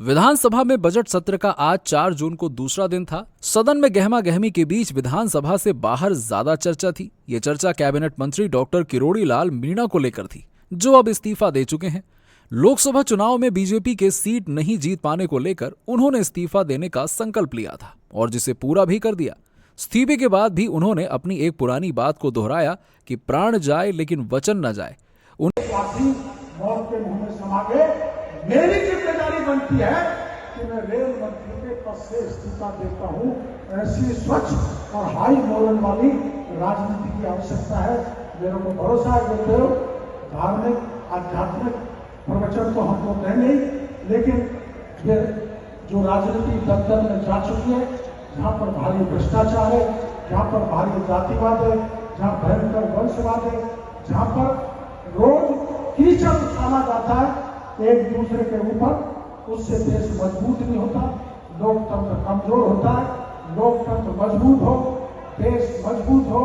विधानसभा में बजट सत्र का आज 4 जून को दूसरा दिन था। सदन में गहमा गहमी के बीच विधानसभा से बाहर ज्यादा चर्चा थी। ये चर्चा कैबिनेट मंत्री डॉक्टर किरोड़ी लाल मीणा को लेकर थी, जो अब इस्तीफा दे चुके हैं। लोकसभा चुनाव में बीजेपी के सीट नहीं जीत पाने को लेकर उन्होंने इस्तीफा देने का संकल्प लिया था और जिसे पूरा भी कर दिया। इस्तीफे के बाद भी उन्होंने अपनी एक पुरानी बात को दोहराया कि प्राण जाए लेकिन वचन न जाए। मौत के मुंह में समा गए। मेरी जिम्मेदारी बनती है कि मैं रेल मंत्री के पद से इस्तीफा देता हूं। ऐसी स्वच्छ और हाई मोरल वाली राजनीति की आवश्यकता है। मेरे को भरोसा है गुरुदेव धार्मिक आध्यात्मिक प्रवचन तो हमको देंगे, लेकिन ये जो राजनीति दलदल में जा चुकी है, जहां पर भारी भ्रष्टाचार है, जहां पर भारी जातिवाद है, जहां भयंकर वंशवाद है, जहां पर रोज कीचड़ उछाला जाता है एक दूसरे के ऊपर, उससे देश मजबूत नहीं होता, लोकतंत्र कमजोर होता है। लोकतंत्र मजबूत हो, देश मजबूत हो,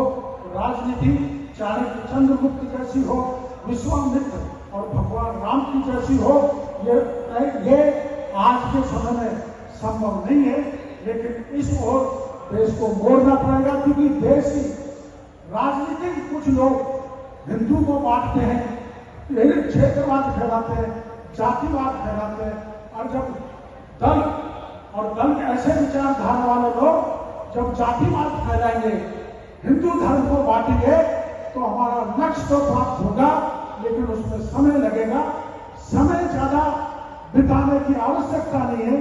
राजनीति चाहे चंद्रगुप्त जैसी हो, विश्वामित्र और भगवान राम की जैसी हो, ये आज के समय में संभव नहीं है। लेकिन इस ओर देश को मोड़ना पड़ेगा, क्योंकि देश ही राजनीतिक कुछ लोग हिंदू को बांटते हैं, क्षेत्रवाद फैलाते हैं, जातिवाद फैलाते हैं, और जब दल और दल के ऐसे विचारधारा वाले लोग जब जातिवाद फैलाएंगे, हिंदू धर्म को बांटेंगे, तो हमारा लक्ष्य तो प्राप्त होगा, लेकिन उसमें समय लगेगा। समय ज्यादा बिताने की आवश्यकता नहीं है।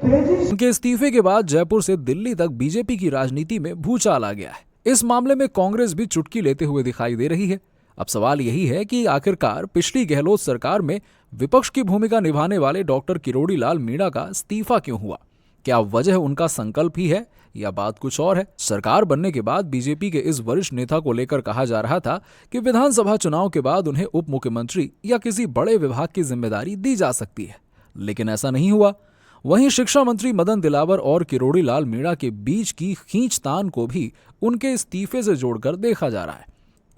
तेजी से उनके इस्तीफे के बाद जयपुर से दिल्ली तक बीजेपी की राजनीति में भूचाल आ गया है। इस मामले में कांग्रेस भी चुटकी लेते हुए दिखाई दे रही है। अब सवाल यही है कि आखिरकार पिछली गहलोत सरकार में विपक्ष की भूमिका निभाने वाले डॉक्टर किरोड़ी लाल मीणा का इस्तीफा क्यों हुआ? क्या वजह उनका संकल्प ही है या बात कुछ और है? सरकार बनने के बाद बीजेपी के इस वरिष्ठ नेता को लेकर कहा जा रहा था कि विधानसभा चुनाव के बाद उन्हें उप मुख्यमंत्री या किसी बड़े विभाग की जिम्मेदारी दी जा सकती है, लेकिन ऐसा नहीं हुआ। वहीं शिक्षा मंत्री मदन दिलावर और किरोड़ी लाल मीणा के बीच की खींचतान को भी उनके इस्तीफे से जोड़कर देखा जा रहा है।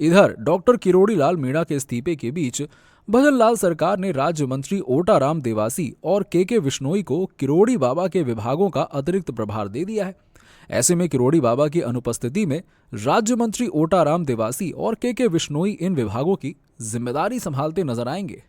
इधर डॉक्टर किरोड़ी लाल मीणा के इस्तीफे के बीच भजन लाल सरकार ने राज्य मंत्री ओटाराम देवासी और के विश्नोई को किरोड़ी बाबा के विभागों का अतिरिक्त प्रभार दे दिया है। ऐसे में किरोड़ी बाबा की अनुपस्थिति में राज्य मंत्री ओटाराम देवासी और के विश्नोई इन विभागों की जिम्मेदारी संभालते नजर आएंगे।